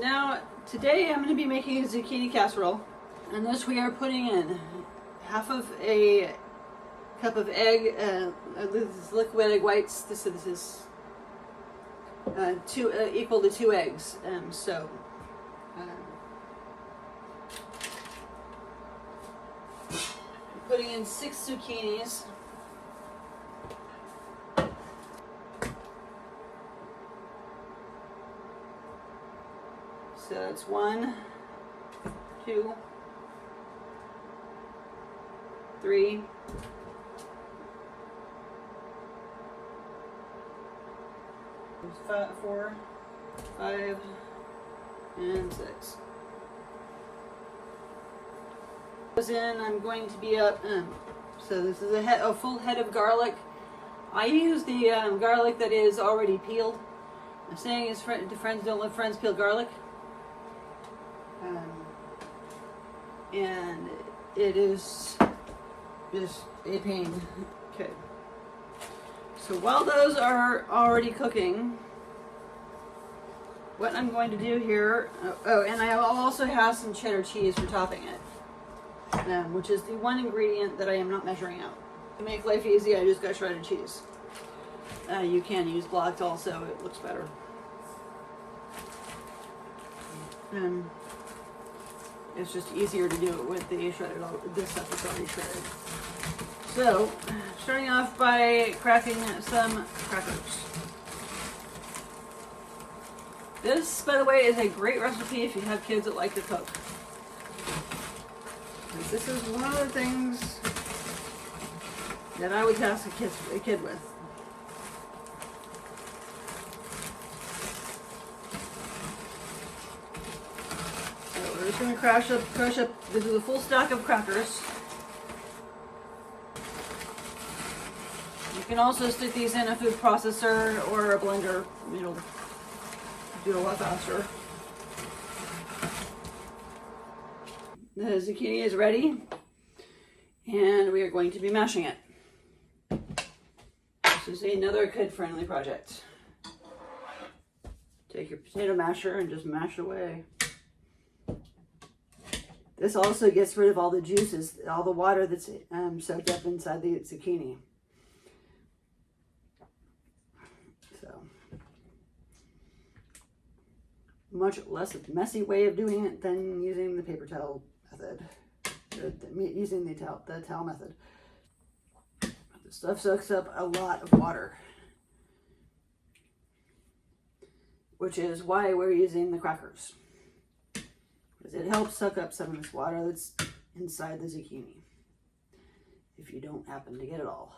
Now, today I'm going to be making a zucchini casserole. And this we are putting in half of a cup of egg, this is liquid egg whites. This is equal to 2 eggs. Putting in 6 zucchinis. So that's 1, 2, 3, 4, 5, and 6. Goes in. I'm going to be up. So this is a full head of garlic. I use the garlic that is already peeled. I'm saying is to friends, don't let friends peel garlic. And it is just a pain. Okay. So while those are already cooking, what I'm going to do here, and I also have some cheddar cheese for topping it, which is the one ingredient that I am not measuring out. To make life easy, I just got shredded cheese. You can use blocked also, it looks better. It's just easier to do it with the shredded, this stuff is already shredded. So, starting off by cracking some crackers. This, by the way, is a great recipe if you have kids that like to cook. This is one of the things that I would task a kid with. So we're just going to crush up, this is a full stack of crackers. You can also stick these in a food processor or a blender. It'll do it a lot faster. The zucchini is ready, and we are going to be mashing it. This is another kid-friendly project. Take your potato masher and just mash away. This also gets rid of all the juices, all the water that's soaked up inside the zucchini. So, much less messy way of doing it than using the paper towel method, using the towel method. The stuff soaks up a lot of water, which is why we're using the crackers, because it helps suck up some of this water that's inside the zucchini, if you don't happen to get it all.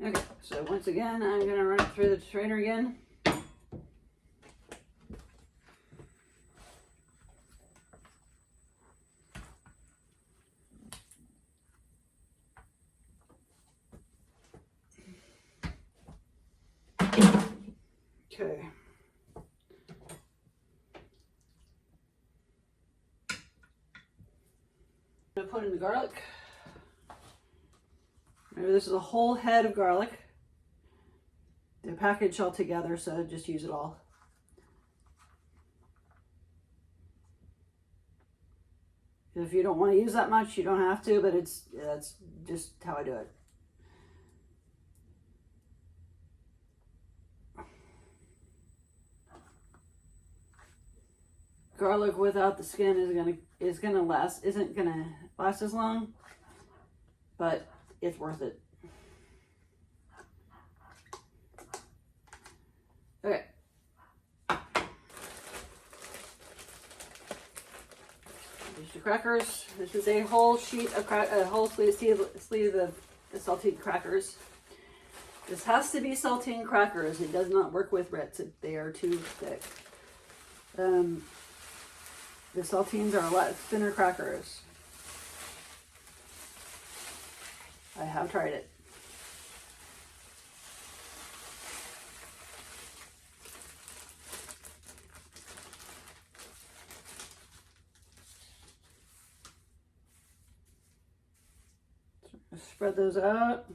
Okay, so once again, I'm going to run it through the strainer again. Okay. I'm going to put in the garlic. Remember, this is a whole head of garlic. They're packaged all together, so just use it all. If you don't want to use that much, you don't have to, but that's just how I do it. Garlic without the skin isn't gonna last as long, but it's worth it. Okay. There's the crackers. This is a whole sheet of a whole sleeve of the saltine crackers. This has to be saltine crackers. It does not work with Ritz. They are too thick. The saltines are a lot thinner crackers. I have tried it. Spread those out.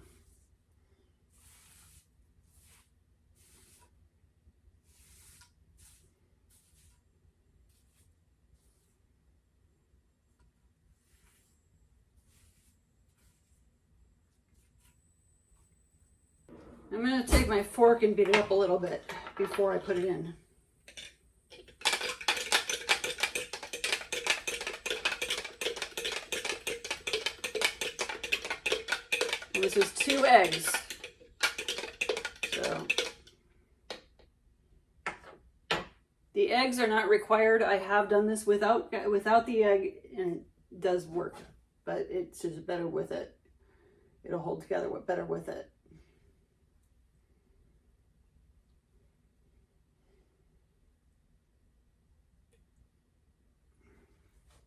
I'm going to take my fork and beat it up a little bit before I put it in. And this is 2 eggs. So the eggs are not required. I have done this without the egg, and it does work, but it's just better with it. It'll hold together better with it.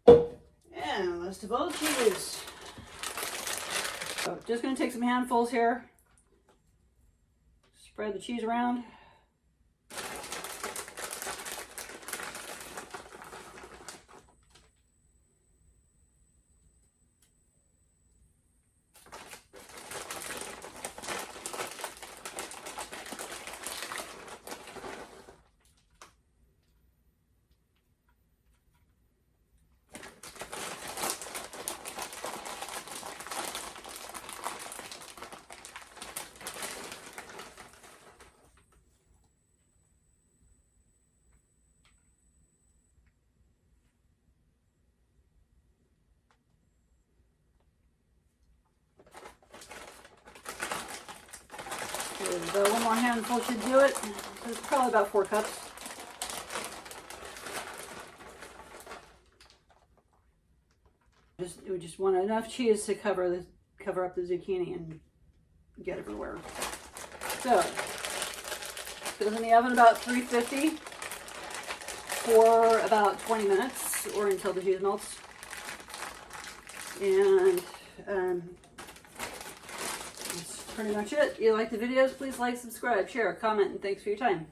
And let's devote cheese. So just going to take some handfuls here. Spread the cheese around. One more handful should do it. It's probably about 4 cups. We just want enough cheese to cover up the zucchini and get everywhere. So it goes in the oven about 350 for about 20 minutes or until the cheese melts. And that's pretty much it. If you like the videos, please like, subscribe, share, comment, and thanks for your time.